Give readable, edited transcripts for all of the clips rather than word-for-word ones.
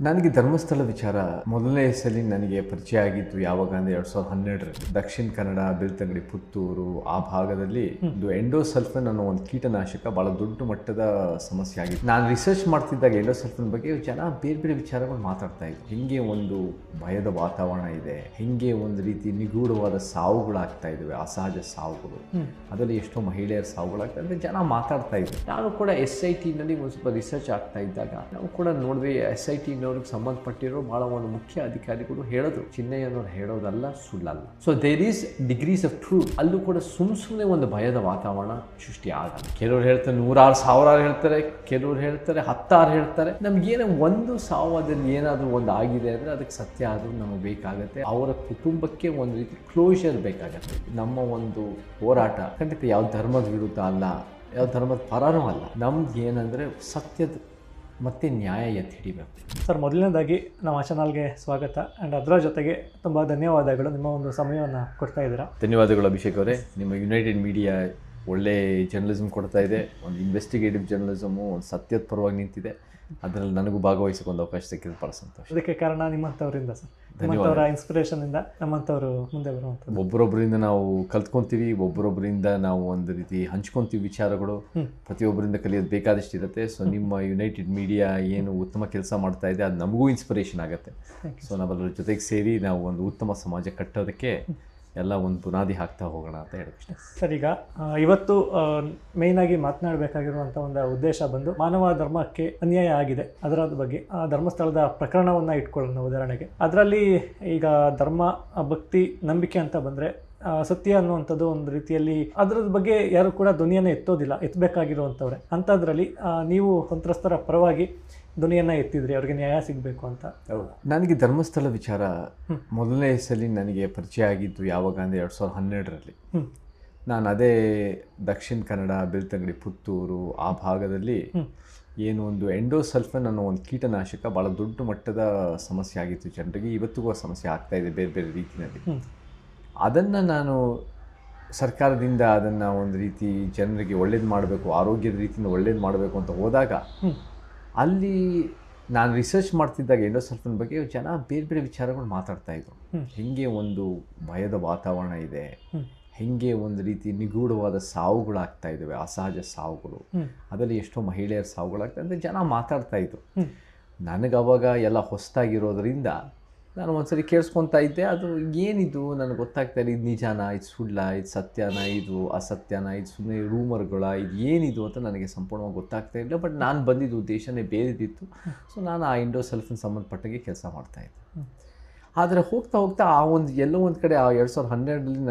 ನನಗೆ ಧರ್ಮಸ್ಥಳ ವಿಚಾರ ಮೊದಲನೇ ಸಲ ನನಗೆ ಪರಿಚಯ ಆಗಿತ್ತು ಯಾವಾಗ ಅಂದರೆ 2012ರಲ್ಲಿ ದಕ್ಷಿಣ ಕನ್ನಡ ಬೆಳ್ತಂಗಡಿ ಪುತ್ತೂರು ಆ ಭಾಗದಲ್ಲಿ ಒಂದು ಎಂಡೋಸಲ್ಫನ್ ಅನ್ನೋ ಒಂದು ಕೀಟನಾಶಕ ಭಾಳ ದೊಡ್ಡ ಮಟ್ಟದ ಸಮಸ್ಯೆ ಆಗಿತ್ತು. ನಾನು ರಿಸರ್ಚ್ ಮಾಡ್ತಿದ್ದಾಗ ಎಂಡೋಸಲ್ಫನ್ ಬಗ್ಗೆ ಜನ ಬೇರೆ ಬೇರೆ ವಿಚಾರಗಳು ಮಾತಾಡ್ತಾ ಇದ್ರು. ಹೆಂಗೆ ಒಂದು ಭಯದ ವಾತಾವರಣ ಇದೆ, ಹೆಂಗೆ ಒಂದು ರೀತಿ ನಿಗೂಢವಾದ ಸಾವುಗಳಾಗ್ತಾ ಇದ್ದಾವೆ, ಅಸಹಜ ಸಾವುಗಳು, ಅದರಲ್ಲಿ ಎಷ್ಟೋ ಮಹಿಳೆಯರ ಸಾವುಗಳಾಗ್ತಾ ಇದ್ರೆ ಜನ ಮಾತಾಡ್ತಾ ಇದ್ರು. ನಾನು ಕೂಡ SIT ನಲ್ಲಿ ಒಂದು ಸ್ವಲ್ಪ ರಿಸರ್ಚ್ ಆಗ್ತಾ ಇದ್ದಾಗ ನಾವು ಕೂಡ ನೋಡಿದ್ವಿ SIT ಅವ್ರಿಗೆ ಸಂಬಂಧಪಟ್ಟಿರೋ ಬಹಳ ಒಂದು ಮುಖ್ಯ ಅಧಿಕಾರಿಗಳು ಹೇಳಿದ್ರು, ಚಿನ್ನಯ್ಯನವ್ರು ಹೇಳೋದಲ್ಲ ಸುಳ್ಳಲ್ಲ. So there is degrees of truth. ಅಲ್ಲೂ ಕೂಡ ಸುಮ್ಮನೆ ಒಂದು ಭಯದ ವಾತಾವರಣ ಸೃಷ್ಟಿ ಆಗಲ್ಲ. ಕೆಲವರು ಹೇಳ್ತಾರೆ 100,000 ಹೇಳ್ತಾರೆ, ಕೆಲವರು ಹೇಳ್ತಾರೆ 10,000 ಹೇಳ್ತಾರೆ. ನಮ್ಗೇನೋ ಒಂದು ಸಾವದಲ್ಲಿ ಏನಾದರೂ ಒಂದು ಆಗಿದೆ ಅಂದರೆ ಅದಕ್ಕೆ ಸತ್ಯ ಆದರೂ ನಮಗೆ ಬೇಕಾಗತ್ತೆ. ಅವರ ಕುಟುಂಬಕ್ಕೆ ಒಂದು ರೀತಿ ಕ್ಲೋಷರ್ ಬೇಕಾಗತ್ತೆ. ನಮ್ಮ ಒಂದು ಹೋರಾಟ ಖಂಡಿತ ಯಾವ ಧರ್ಮದ ವಿರುದ್ಧ ಅಲ್ಲ, ಯಾವ ಧರ್ಮದ ಪರನೂ ಅಲ್ಲ. ನಮ್ದು ಏನಂದರೆ ಸತ್ಯದ ಮತ್ತೆ ನ್ಯಾಯ ಎತ್ತಿ ಹಿಡಿಬೇಕು. ಸರ್, ಮೊದಲನೇದಾಗಿ ನಮ್ಮ ಚಾನಲ್ಗೆ ಸ್ವಾಗತ ಆ್ಯಂಡ್ ಅದರ ಜೊತೆಗೆ ತುಂಬ ಧನ್ಯವಾದಗಳು, ನಿಮ್ಮ ಒಂದು ಸಮಯವನ್ನು ಕೊಡ್ತಾ ಇದ್ದೀರಾ. ಧನ್ಯವಾದಗಳು ಅಭಿಷೇಕ್ ಅವರೇ. ನಿಮ್ಮ ಯುನೈಟೆಡ್ ಮೀಡಿಯಾ ಒಳ್ಳೆ ಜರ್ನಲಿಸಮ್ ಕೊಡ್ತಾ ಇದೆ. ಒಂದು ಇನ್ವೆಸ್ಟಿಗೇಟಿವ್ ಜರ್ನಲಿಸಮು, ಒಂದು ಸತ್ಯದ ಪರವಾಗಿ ನಿಂತಿದೆ. ಅದರಲ್ಲಿ ನನಗೂ ಭಾಗವಹಿಸೋಕೆ ಒಂದು ಅವಕಾಶ ಸಿಕ್ಕಿದ್ದು ಭಾಳ ಸಂತೋಷ. ಅದಕ್ಕೆ ಕಾರಣ ನಿಮ್ಮಂಥವರಿಂದ ಸರ್, ನಿಮ್ಮಂಥವರ ಇನ್ಸ್ಪಿರೇಷನಿಂದ ನಮ್ಮಂಥವರು ಮುಂದೆ ಬರುವಂಥದ್ದು. ಒಬ್ಬರೊಬ್ಬರಿಂದ ನಾವು ಕಲ್ತ್ಕೊತೀವಿ, ಒಬ್ಬರೊಬ್ಬರಿಂದ ನಾವು ಒಂದು ರೀತಿ ಹಂಚ್ಕೊತೀವಿ ವಿಚಾರಗಳು. ಪ್ರತಿಯೊಬ್ಬರಿಂದ ಕಲಿಯೋದು ಬೇಕಾದಷ್ಟು ಇರುತ್ತೆ. ಸೊ ನಿಮ್ಮ ಯುನೈಟೆಡ್ ಮೀಡಿಯಾ ಏನು ಉತ್ತಮ ಕೆಲಸ ಮಾಡ್ತಾ ಇದೆ ಅದು ನಮಗೂ ಇನ್ಸ್ಪಿರೇಷನ್ ಆಗುತ್ತೆ. ಸೊ ನಾವೆಲ್ಲರ ಜೊತೆಗೆ ಸೇರಿ ನಾವು ಒಂದು ಉತ್ತಮ ಸಮಾಜ ಕಟ್ಟೋದಕ್ಕೆ ಎಲ್ಲ ಒಂದು ಬುನಾದಿ ಹಾಕ್ತಾ ಹೋಗೋಣ ಅಂತ ಹೇಳಕ್ಕೆ. ಸರ್, ಈಗ ಇವತ್ತು ಮೇಯ್ನಾಗಿ ಮಾತನಾಡಬೇಕಾಗಿರುವಂಥ ಒಂದು ಉದ್ದೇಶ ಬಂದು ಮಾನವ ಧರ್ಮಕ್ಕೆ ಅನ್ಯಾಯ ಆಗಿದೆ ಅದರ ಬಗ್ಗೆ ಧರ್ಮಸ್ಥಳದ ಪ್ರಕರಣವನ್ನು ಇಟ್ಕೊಳ್ಳೋಣ ಉದಾಹರಣೆಗೆ. ಅದರಲ್ಲಿ ಈಗ ಧರ್ಮ, ಭಕ್ತಿ, ನಂಬಿಕೆ ಅಂತ ಬಂದರೆ ಸತ್ಯ ಅನ್ನುವಂಥದ್ದು ಒಂದು ರೀತಿಯಲ್ಲಿ ಅದರ ಬಗ್ಗೆ ಯಾರು ಕೂಡ ಧ್ವನಿಯನ್ನು ಎತ್ತೋದಿಲ್ಲ, ಎತ್ತಬೇಕಾಗಿರುವಂಥವ್ರೆ. ಅಂಥದ್ರಲ್ಲಿ ನೀವು ಸಂತ್ರಸ್ತರ ಪರವಾಗಿ ಧ್ವನಿಯನ್ನು ಎತ್ತಿದ್ರಿ, ಅವ್ರಿಗೆ ನ್ಯಾಯ ಸಿಗಬೇಕು ಅಂತ. ನನಗೆ ಧರ್ಮಸ್ಥಳ ವಿಚಾರ ಮೊದಲನೇ ಸಲ ನನಗೆ ಪರಿಚಯ ಆಗಿದ್ದು ಯಾವಾಗ ಅಂದರೆ 2012ರಲ್ಲಿ. ನಾನು ಅದೇ ದಕ್ಷಿಣ ಕನ್ನಡ ಬೆಳ್ತಂಗಡಿ ಪುತ್ತೂರು ಆ ಭಾಗದಲ್ಲಿ ಏನು ಒಂದು ಎಂಡೋಸಲ್ಫನ್ ಅನ್ನೋ ಒಂದು ಕೀಟನಾಶಕ ಭಾಳ ದೊಡ್ಡ ಮಟ್ಟದ ಸಮಸ್ಯೆ ಆಗಿತ್ತು ಜನರಿಗೆ. ಇವತ್ತಿಗೂ ಸಮಸ್ಯೆ ಆಗ್ತಾ ಇದೆ ಬೇರೆ ಬೇರೆ ರೀತಿಯಲ್ಲಿ. ಅದನ್ನು ನಾನು ಸರ್ಕಾರದಿಂದ ಅದನ್ನು ಒಂದು ರೀತಿ ಜನರಿಗೆ ಒಳ್ಳೇದು ಮಾಡಬೇಕು, ಆರೋಗ್ಯದ ರೀತಿಯಿಂದ ಒಳ್ಳೇದು ಮಾಡಬೇಕು ಅಂತ ಹೋದಾಗ ಅಲ್ಲಿ ನಾನು ರಿಸರ್ಚ್ ಮಾಡ್ತಿದ್ದಾಗ ಎಂಡೋಸಲ್ಫನ್ ಬಗ್ಗೆ ಜನ ಬೇರೆ ಬೇರೆ ವಿಚಾರಗಳು ಮಾತಾಡ್ತಾ ಇದ್ರು. ಹೆಂಗೆ ಒಂದು ಭಯದ ವಾತಾವರಣ ಇದೆ, ಹೆಂಗೆ ಒಂದು ರೀತಿ ನಿಗೂಢವಾದ ಸಾವುಗಳಾಗ್ತಾ ಇದ್ದಾವೆ, ಅಸಹಜ ಸಾವುಗಳು, ಅದರಲ್ಲಿ ಎಷ್ಟೋ ಮಹಿಳೆಯರ ಸಾವುಗಳಾಗ್ತಾ ಅಂದರೆ ಜನ ಮಾತಾಡ್ತಾ ಇದ್ರು. ನನಗೆ ಅವಾಗ ಎಲ್ಲ ಹೊಸದಾಗಿರೋದ್ರಿಂದ ನಾನು ಒಂದ್ಸರಿ ಕೇಳಿಸ್ಕೊತಾ ಇದ್ದೆ. ಅದು ಏನಿದು ನನಗೆ ಗೊತ್ತಾಗ್ತಾ ಇಲ್ಲ, ಇದು ನಿಜಾನ, ಇದು ಸುಳ್ಳ, ಇದು ಸತ್ಯನ, ಇದು ಅಸತ್ಯನ, ಇದು ಸುಮ್ಮನೆ ರೂಮರ್ಗಳ, ಇದು ಏನಿದು ಅಂತ ನನಗೆ ಸಂಪೂರ್ಣವಾಗಿ ಗೊತ್ತಾಗ್ತಾ ಇಲ್ಲ. ಬಟ್ ನಾನು ಬಂದಿದ್ದು ಉದ್ದೇಶನೇ ಬೇರೆದಿತ್ತು. ಸೊ ನಾನು ಆ ಎಂಡೋಸಲ್ಫನ್ ಸಂಬಂಧಪಟ್ಟಾಗೆ ಕೆಲಸ ಮಾಡ್ತಾಯಿದ್ದೆ. ಆದರೆ ಹೋಗ್ತಾ ಹೋಗ್ತಾ ಆ ಒಂದು ಎಲ್ಲೋ ಒಂದು ಕಡೆ ಆ 2012ರಲ್ಲಿ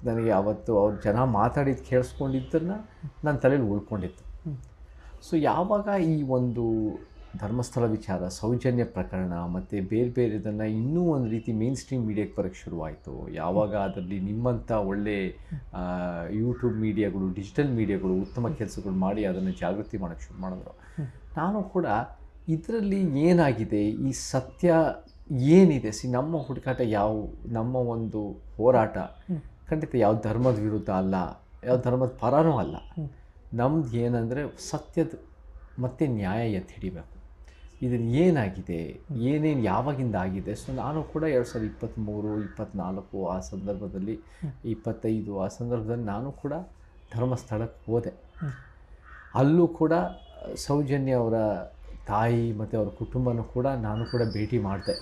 ನನಗೆ ಅವತ್ತು ಅವ್ರು ಜನ ಮಾತಾಡಿದ್ದು ಕೇಳಿಸ್ಕೊಂಡಿದ್ದನ್ನು ನನ್ನ ತಲೆಯಲ್ಲಿ ಉಳ್ಕೊಂಡಿತ್ತು. ಸೊ ಯಾವಾಗ ಈ ಒಂದು ಧರ್ಮಸ್ಥಳ ವಿಚಾರ, ಸೌಜನ್ಯ ಪ್ರಕರಣ ಮತ್ತು ಬೇರೆ ಬೇರೆದನ್ನು ಇನ್ನೂ ಒಂದು ರೀತಿ ಮೇನ್ ಸ್ಟ್ರೀಮ್ ಮೀಡಿಯಾಕ್ಕೆ ಬರೋಕ್ಕೆ ಶುರುವಾಯಿತು, ಯಾವಾಗ ಅದರಲ್ಲಿ ನಿಮ್ಮಂಥ ಒಳ್ಳೆ ಯೂಟ್ಯೂಬ್ ಮೀಡಿಯಾಗಳು, ಡಿಜಿಟಲ್ ಮೀಡಿಯಾಗಳು ಉತ್ತಮ ಕೆಲಸಗಳು ಮಾಡಿ ಅದನ್ನು ಜಾಗೃತಿ ಮಾಡೋಕ್ಕೆ ಶುರು ಮಾಡಿದ್ರು. ನಾನು ಕೂಡ ಇದರಲ್ಲಿ ಏನಾಗಿದೆ, ಈ ಸತ್ಯ ಏನಿದೆ, ನಮ್ಮ ಹುಡುಕಾಟ ನಮ್ಮ ಒಂದು ಹೋರಾಟ ಖಂಡಿತ ಯಾವ ಧರ್ಮದ ವಿರುದ್ಧ ಅಲ್ಲ, ಯಾವ ಧರ್ಮದ ಪರನೂ ಅಲ್ಲ. ನಮ್ದು ಏನಂದರೆ ಸತ್ಯದ ಮತ್ತೆ ನ್ಯಾಯ ಎತ್ತಿ ಹಿಡಿಬೇಕು. ಇದನ್ನು ಏನಾಗಿದೆ, ಏನೇನು ಯಾವಾಗಿಂದ ಆಗಿದೆ. ಸೊ ನಾನು ಕೂಡ 2023, 24 ಆ ಸಂದರ್ಭದಲ್ಲಿ, 25 ಆ ಸಂದರ್ಭದಲ್ಲಿ ನಾನು ಕೂಡ ಧರ್ಮಸ್ಥಳಕ್ಕೆ ಹೋದೆ. ಅಲ್ಲೂ ಕೂಡ ಸೌಜನ್ಯ ಅವರ ತಾಯಿ ಮತ್ತು ಅವರ ಕುಟುಂಬನೂ ಕೂಡ ನಾನು ಕೂಡ ಭೇಟಿ ಮಾಡಿದೆ.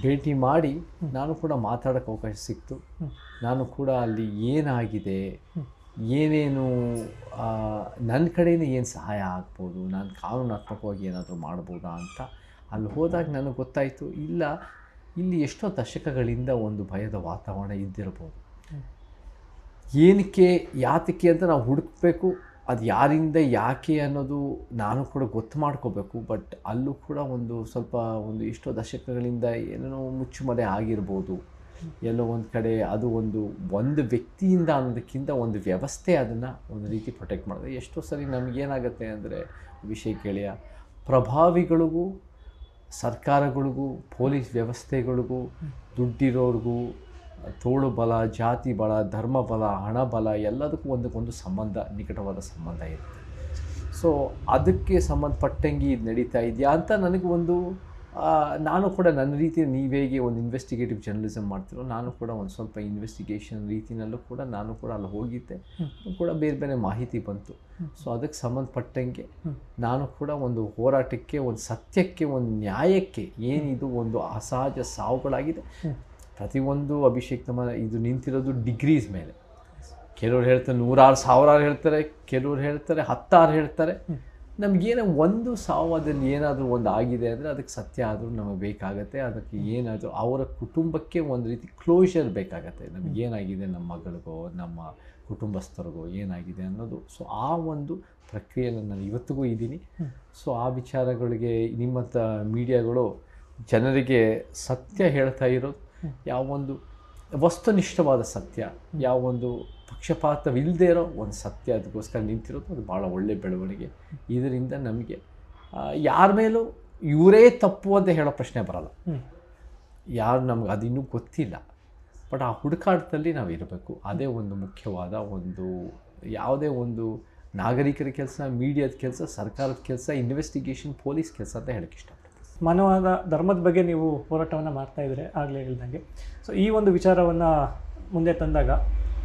ಭೇಟಿ ಮಾಡಿ ನಾನು ಕೂಡ ಮಾತಾಡೋಕ್ಕೆ ಅವಕಾಶ ಸಿಕ್ತು. ನಾನು ಕೂಡ ಅಲ್ಲಿ ಏನಾಗಿದೆ, ಏನೇನು ನನ್ನ ಕಡೆಯಿಂದ ಏನು ಸಹಾಯ ಆಗ್ಬೋದು, ನಾನು ಕಾನೂನಾತ್ಮಕವಾಗಿ ಏನಾದರೂ ಮಾಡ್ಬೋದಾ ಅಂತ ಅಲ್ಲಿ ಹೋದಾಗ ನನಗೆ ಗೊತ್ತಾಯಿತು, ಇಲ್ಲ, ಇಲ್ಲಿ ಎಷ್ಟೋ ದಶಕಗಳಿಂದ ಒಂದು ಭಯದ ವಾತಾವರಣ ಇದ್ದಿರ್ಬೋದು. ಏನಕ್ಕೆ, ಯಾತಕ್ಕೆ ಅಂತ ನಾವು ಹುಡುಕಬೇಕು. ಅದು ಯಾರಿಂದ ಯಾಕೆ ಅನ್ನೋದು ನಾನು ಕೂಡ ಗೊತ್ತು ಮಾಡ್ಕೋಬೇಕು. ಬಟ್ ಅಲ್ಲೂ ಕೂಡ ಸ್ವಲ್ಪ ಎಷ್ಟೋ ದಶಕಗಳಿಂದ ಏನೇನೋ ಮುಚ್ಚುಮರೆ ಆಗಿರ್ಬೋದು. ಎಲ್ಲೋ ಒಂದು ಕಡೆ ಅದು ಒಂದು ವ್ಯಕ್ತಿಯಿಂದ ಅನ್ನೋದಕ್ಕಿಂತ ಒಂದು ವ್ಯವಸ್ಥೆ ಅದನ್ನು ಒಂದು ರೀತಿ ಪ್ರೊಟೆಕ್ಟ್ ಮಾಡಿದೆ. ಎಷ್ಟೋ ಸರಿ ನಮಗೇನಾಗುತ್ತೆ ಅಂದರೆ ಅಭಿಷೇಕ್ ಗೆಳೆಯ, ಪ್ರಭಾವಿಗಳಿಗೂ, ಸರ್ಕಾರಗಳಿಗೂ, ಪೊಲೀಸ್ ವ್ಯವಸ್ಥೆಗಳಿಗೂ, ದುಡ್ಡಿರೋರಿಗೂ, ತೋಳು ಬಲ, ಜಾತಿ ಬಲ, ಧರ್ಮ ಬಲ, ಹಣ ಬಲ ಎಲ್ಲದಕ್ಕೂ ಒಂದಕ್ಕೊಂದು ಸಂಬಂಧ, ನಿಕಟವಾದ ಸಂಬಂಧ ಇರುತ್ತೆ. ಸೊ ಅದಕ್ಕೆ ಸಂಬಂಧಪಟ್ಟಂಗೆ ಇದು ನಡೀತಾ ಇದೆಯಾ ಅಂತ ನನಗೆ ನಾನು ಕೂಡ ನನ್ನ ರೀತಿ ನೀವೇಗೆ ಒಂದು ಇನ್ವೆಸ್ಟಿಗೇಟಿವ್ ಜರ್ನಲಿಸಮ್ ಮಾಡ್ತಿರೋ ನಾನು ಕೂಡ ಒಂದು ಸ್ವಲ್ಪ ಇನ್ವೆಸ್ಟಿಗೇಷನ್ ರೀತಿಯಲ್ಲೂ ಕೂಡ ನಾನು ಕೂಡ ಅಲ್ಲಿ ಹೋಗಿದ್ದೆ, ಕೂಡ ಬೇರೆ ಬೇರೆ ಮಾಹಿತಿ ಬಂತು. ಸೊ ಅದಕ್ಕೆ ಸಂಬಂಧಪಟ್ಟಂಗೆ ನಾನು ಕೂಡ ಒಂದು ಹೋರಾಟಕ್ಕೆ, ಒಂದು ಸತ್ಯಕ್ಕೆ, ಒಂದು ನ್ಯಾಯಕ್ಕೆ, ಏನಿದು ಒಂದು ಅಸಹಜ ಸಾವುಗಳಾಗಿದೆ ಪ್ರತಿಯೊಂದು ಅಭಿಷೇಕ್ ನಮ್ಮ ಇದು ನಿಂತಿರೋದು ಡಿಗ್ರೀಸ್ ಮೇಲೆ. ಕೆಲವ್ರು ಹೇಳ್ತಾರೆ 100,000 ಹೇಳ್ತಾರೆ, ಕೆಲವ್ರು ಹೇಳ್ತಾರೆ 10,000 ಹೇಳ್ತಾರೆ. ನಮಗೇನೋ ಒಂದು ಸಾವದಲ್ಲಿ ಏನಾದರೂ ಒಂದು ಆಗಿದೆ ಅಂದರೆ ಅದಕ್ಕೆ ಸತ್ಯ ಆದರೂ ನಮಗೆ ಬೇಕಾಗತ್ತೆ. ಅದಕ್ಕೆ ಏನಾದರೂ ಅವರ ಕುಟುಂಬಕ್ಕೆ ಒಂದು ರೀತಿ ಕ್ಲೋಷರ್ ಬೇಕಾಗತ್ತೆ. ನಮಗೇನಾಗಿದೆ, ನಮ್ಮ ಮಗಳಿಗೋ ನಮ್ಮ ಕುಟುಂಬಸ್ಥರಿಗೋ ಏನಾಗಿದೆ ಅನ್ನೋದು. ಸೊ ಆ ಒಂದು ಪ್ರಕ್ರಿಯೆಯಲ್ಲಿ ನಾನು ಇವತ್ತಿಗೂ ಇದ್ದೀನಿ. ಸೊ ಆ ವಿಚಾರಗಳಿಗೆ ನಿಮ್ಮಂಥ ಮೀಡಿಯಾಗಳು ಜನರಿಗೆ ಸತ್ಯ ಹೇಳ್ತಾ ಇರೋದು, ಯಾವೊಂದು ವಸ್ತುನಿಷ್ಠವಾದ ಸತ್ಯ, ಯಾವೊಂದು ಪಕ್ಷಪಾತವಿಲ್ಲದೆ ಇರೋ ಒಂದು ಸತ್ಯ, ಅದಕ್ಕೋಸ್ಕರ ನಿಂತಿರೋದು ಅದು ಭಾಳ ಒಳ್ಳೆಯ ಬೆಳವಣಿಗೆ. ಇದರಿಂದ ನಮಗೆ ಯಾರ ಮೇಲೂ ಇವರೇ ತಪ್ಪು ಅಂತ ಹೇಳೋ ಪ್ರಶ್ನೆ ಬರಲ್ಲ. ಯಾರು ನಮ್ಗೆ ಅದಿನ್ನೂ ಗೊತ್ತಿಲ್ಲ, ಬಟ್ ಆ ಹುಡುಕಾಟದಲ್ಲಿ ನಾವು ಇರಬೇಕು. ಅದೇ ಒಂದು ಮುಖ್ಯವಾದ ಒಂದು, ಯಾವುದೇ ಒಂದು ನಾಗರಿಕರ ಕೆಲಸ, ಮೀಡಿಯಾದ ಕೆಲಸ, ಸರ್ಕಾರದ ಕೆಲಸ, ಇನ್ವೆಸ್ಟಿಗೇಷನ್, ಪೊಲೀಸ್ ಕೆಲಸ ಅಂತ ಹೇಳೋಕ್ಕೆ ಇಷ್ಟಪಡ್ತೀನಿ. ಮಾನವದ ಧರ್ಮದ ಬಗ್ಗೆ ನೀವು ಹೋರಾಟವನ್ನು ಮಾಡ್ತಾಯಿದ್ರೆ ಆಗಲೇ ಹೇಳಿದಂಗೆ. ಸೊ ಈ ಒಂದು ವಿಚಾರವನ್ನು ಮುಂದೆ ತಂದಾಗ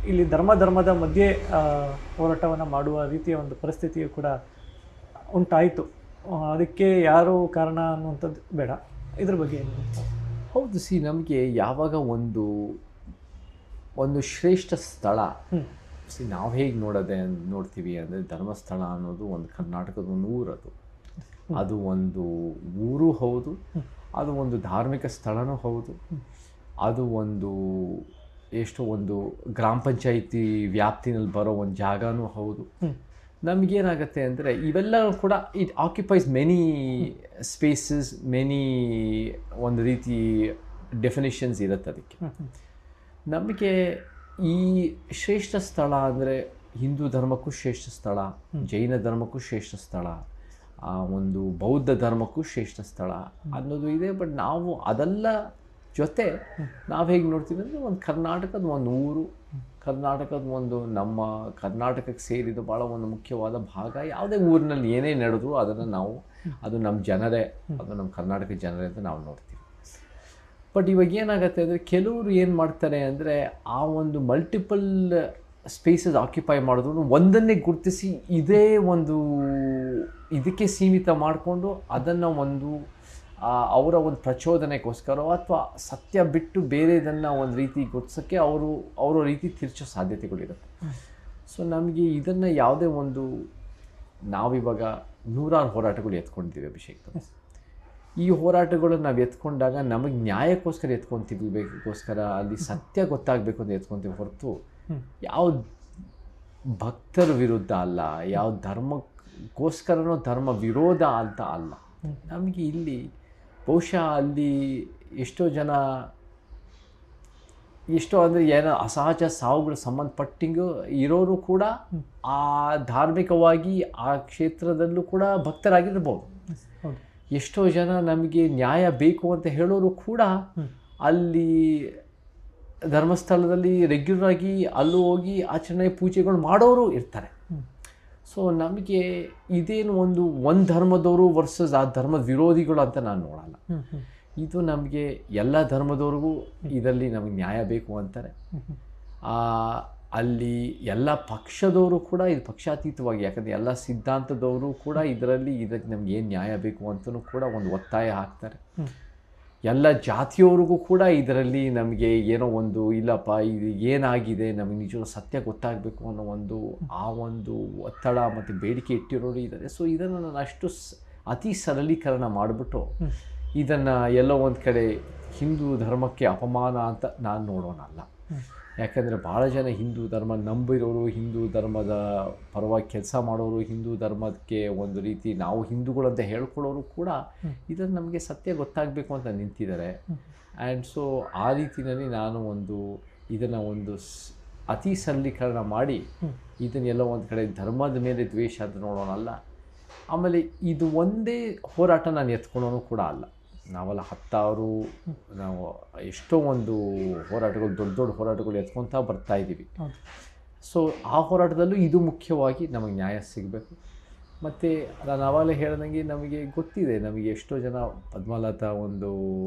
ಇಲ್ಲಿ ಧರ್ಮದ ಮಧ್ಯೆ ಹೋರಾಟವನ್ನು ಮಾಡುವ ರೀತಿಯ ಒಂದು ಪರಿಸ್ಥಿತಿಯು ಕೂಡ ಉಂಟಾಯಿತು. ಅದಕ್ಕೆ ಯಾರು ಕಾರಣ ಅನ್ನುವಂಥದ್ದು ಬೇಡ, ಇದ್ರ ಬಗ್ಗೆ ಏನು? ಹೌದು, ನಮಗೆ ಯಾವಾಗ ಒಂದು ಶ್ರೇಷ್ಠ ಸ್ಥಳ, ನಾವು ಹೇಗೆ ನೋಡ್ತೀವಿ ಅಂದರೆ ಧರ್ಮಸ್ಥಳ ಅನ್ನೋದು ಒಂದು ಕರ್ನಾಟಕದ ಒಂದು ಊರದು. ಅದು ಒಂದು ಊರು ಹೌದು, ಅದು ಒಂದು ಧಾರ್ಮಿಕ ಸ್ಥಳನೂ ಹೌದು, ಅದು ಒಂದು ಒಂದು ಗ್ರಾಮ ಪಂಚಾಯಿತಿ ವ್ಯಾಪ್ತಿನಲ್ಲಿ ಬರೋ ಒಂದು ಜಾಗನೂ ಹೌದು. ನಮಗೇನಾಗತ್ತೆ ಅಂದರೆ ಇವೆಲ್ಲವೂ ಕೂಡ it occupies many spaces, many ಒಂದು ರೀತಿ ಡೆಫಿನಿಷನ್ಸ್ ಇರುತ್ತೆ ಅದಕ್ಕೆ. ನಮಗೆ ಈ ಶ್ರೇಷ್ಠ ಸ್ಥಳ ಅಂದರೆ ಹಿಂದೂ ಧರ್ಮಕ್ಕೂ ಶ್ರೇಷ್ಠ ಸ್ಥಳ, ಜೈನ ಧರ್ಮಕ್ಕೂ ಶ್ರೇಷ್ಠ ಸ್ಥಳ, ಒಂದು ಬೌದ್ಧ ಧರ್ಮಕ್ಕೂ ಶ್ರೇಷ್ಠ ಸ್ಥಳ ಅನ್ನೋದು ಇದೆ. ಬಟ್ ನಾವು ಅದೆಲ್ಲ ಜೊತೆ ನಾವು ಹೇಗೆ ನೋಡ್ತೀವಿ ಅಂದರೆ ಒಂದು ಕರ್ನಾಟಕದ ಒಂದು ಊರು, ಕರ್ನಾಟಕದ ಒಂದು ನಮ್ಮ ಕರ್ನಾಟಕಕ್ಕೆ ಸೇರಿದ ಭಾಳ ಒಂದು ಮುಖ್ಯವಾದ ಭಾಗ. ಯಾವುದೇ ಊರಿನಲ್ಲಿ ಏನೇ ನಡೆದ್ರು ಅದನ್ನು ಅದು ನಮ್ಮ ಜನರೇ, ಅದು ನಮ್ಮ ಕರ್ನಾಟಕ ಜನರೇ ಅಂತ ನಾವು ನೋಡ್ತೀವಿ. ಬಟ್ ಇವಾಗ ಏನಾಗುತ್ತೆ ಅಂದರೆ ಕೆಲವರು ಏನು ಮಾಡ್ತಾರೆ ಅಂದರೆ ಆ ಒಂದು ಮಲ್ಟಿಪಲ್ ಸ್ಪೇಸಸ್ ಆಕ್ಯುಪೈ ಮಾಡಿದ್ರು ಒಂದನ್ನೇ ಗುರುತಿಸಿ ಇದೇ ಒಂದು ಇದಕ್ಕೆ ಸೀಮಿತ ಮಾಡಿಕೊಂಡು ಅದನ್ನು ಒಂದು ಅವರ ಒಂದು ಪ್ರಚೋದನೆಗೋಸ್ಕರ ಅಥವಾ ಸತ್ಯ ಬಿಟ್ಟು ಬೇರೆದನ್ನು ಒಂದು ರೀತಿ ಗುರುತಿಸೋಕ್ಕೆ ಅವರ ರೀತಿ ತಿರ್ಚೋ ಸಾಧ್ಯತೆಗಳಿರುತ್ತೆ. ಸೊ ನಮಗೆ ಇದನ್ನು ಯಾವುದೇ ಒಂದು ನಾವಿವಾಗ 100 ಹೋರಾಟಗಳು ಎತ್ಕೊಂಡಿದ್ದೀವಿ ಅಭಿಷೇಕ್. ಈ ಹೋರಾಟಗಳನ್ನು ನಾವು ಎತ್ಕೊಂಡಾಗ ನಮಗೆ ನ್ಯಾಯಕ್ಕೋಸ್ಕರ ಎತ್ಕೊತೀವಿಗೋಸ್ಕರ ಅಲ್ಲಿ ಸತ್ಯ ಗೊತ್ತಾಗಬೇಕು ಅಂತ ಎತ್ಕೊತೀವಿ ಹೊರತು ಯಾವ ಭಕ್ತರ ವಿರುದ್ಧ ಅಲ್ಲ, ಯಾವ ಧರ್ಮಕ್ಕೋಸ್ಕರನೋ ಧರ್ಮ ವಿರೋಧ ಅಂತ ಅಲ್ಲ. ನಮಗೆ ಇಲ್ಲಿ ಬಹುಶಃ ಅಲ್ಲಿ ಎಷ್ಟೋ ಅಂದರೆ ಏನೋ ಅಸಹಜ ಸಾವುಗಳು ಸಂಬಂಧಪಟ್ಟಿಂಗೂ ಇರೋರು ಕೂಡ ಆ ಧಾರ್ಮಿಕವಾಗಿ ಆ ಕ್ಷೇತ್ರದಲ್ಲೂ ಕೂಡ ಭಕ್ತರಾಗಿರ್ಬೋದು. ಎಷ್ಟೋ ಜನ ನಮಗೆ ನ್ಯಾಯ ಬೇಕು ಅಂತ ಹೇಳೋರು ಕೂಡ ಅಲ್ಲಿ ಧರ್ಮಸ್ಥಳದಲ್ಲಿ ರೆಗ್ಯುಲರ್ ಆಗಿ ಅಲ್ಲೂ ಹೋಗಿ ಆಚರಣೆ ಪೂಜೆಗಳು ಮಾಡೋರು ಇರ್ತಾರೆ. ಸೊ ನಮಗೆ ಇದೇನು ಒಂದು ಧರ್ಮದವರು ವರ್ಸಸ್ ಆ ಧರ್ಮದ ವಿರೋಧಿಗಳು ಅಂತ ನಾನು ನೋಡಲ್ಲ. ಇದು ನಮಗೆ ಎಲ್ಲ ಧರ್ಮದವ್ರಿಗೂ ಇದರಲ್ಲಿ ನಮಗೆ ನ್ಯಾಯ ಬೇಕು ಅಂತಾರೆ. ಅಲ್ಲಿ ಎಲ್ಲ ಪಕ್ಷದವರು ಕೂಡ ಇದು ಪಕ್ಷಾತೀತವಾಗಿ, ಯಾಕಂದರೆ ಎಲ್ಲ ಸಿದ್ಧಾಂತದವರು ಕೂಡ ಇದಕ್ಕೆ ನಮ್ಗೆ ಏನು ನ್ಯಾಯ ಬೇಕು ಅಂತಲೂ ಕೂಡ ಒಂದು ಒತ್ತಾಯ ಹಾಕ್ತಾರೆ. ಎಲ್ಲ ಜಾತಿಯವರಿಗೂ ಕೂಡ ಇದರಲ್ಲಿ ನಮಗೆ ಏನೋ ಒಂದು ಇಲ್ಲಪ್ಪ ಇದು ಏನಾಗಿದೆ ನಮಗೆ ನಿಜ ಸತ್ಯ ಗೊತ್ತಾಗಬೇಕು ಅನ್ನೋ ಒಂದು ಒತ್ತಡ ಮತ್ತು ಬೇಡಿಕೆ ಇಟ್ಟಿರೋರು ಇದ್ದಾರೆ. ಸೊ ಇದನ್ನು ನಾನು ಅಷ್ಟು ಅತಿ ಸರಳೀಕರಣ ಮಾಡಿಬಿಟ್ಟು ಇದನ್ನು ಎಲ್ಲೋ ಒಂದು ಕಡೆ ಹಿಂದೂ ಧರ್ಮಕ್ಕೆ ಅಪಮಾನ ಅಂತ ನಾನು ನೋಡೋಣಲ್ಲ. ಯಾಕಂದರೆ ಭಾಳ ಜನ ಹಿಂದೂ ಧರ್ಮ ನಂಬಿರೋರು, ಹಿಂದೂ ಧರ್ಮದ ಪರವಾಗಿ ಕೆಲಸ ಮಾಡೋರು, ಹಿಂದೂ ಧರ್ಮಕ್ಕೆ ಒಂದು ರೀತಿ ನಾವು ಹಿಂದೂಗಳಂತ ಹೇಳ್ಕೊಳ್ಳೋರು ಕೂಡ ಇದನ್ನು ನಮಗೆ ಸತ್ಯ ಗೊತ್ತಾಗಬೇಕು ಅಂತ ನಿಂತಿದ್ದಾರೆ. ಆ್ಯಂಡ್ ಸೊ ಆ ರೀತಿಯಲ್ಲಿ ನಾನು ಇದನ್ನು ಅತಿ ಸರಳೀಕರಣ ಮಾಡಿ ಇದನ್ನೆಲ್ಲ ಒಂದು ಕಡೆ ಧರ್ಮದ ಮೇಲೆ ದ್ವೇಷ ಅಂತ ನೋಡೋಣಲ್ಲ. ಆಮೇಲೆ ಇದು ಒಂದೇ ಹೋರಾಟ ನಾನು ಎತ್ಕೊಳ್ಳೋನು ಕೂಡ ಅಲ್ಲ. ನಾವೆಲ್ಲ 10 ನಾವು ಎಷ್ಟೋ ಹೋರಾಟಗಳು, ದೊಡ್ಡ ಹೋರಾಟಗಳು ಎತ್ಕೊತಾ ಬರ್ತಾಯಿದ್ದೀವಿ. ಸೊ ಆ ಹೋರಾಟದಲ್ಲೂ ಇದು ಮುಖ್ಯವಾಗಿ ನಮಗೆ ನ್ಯಾಯ ಸಿಗಬೇಕು. ಮತ್ತು ನಾನು ಆವಾಗಲೇ ಹೇಳ್ದಂಗೆ ನಮಗೆ ಗೊತ್ತಿದೆ, ನಮಗೆ ಎಷ್ಟೋ ಜನ ಪದ್ಮಲತಾ ಒಂದು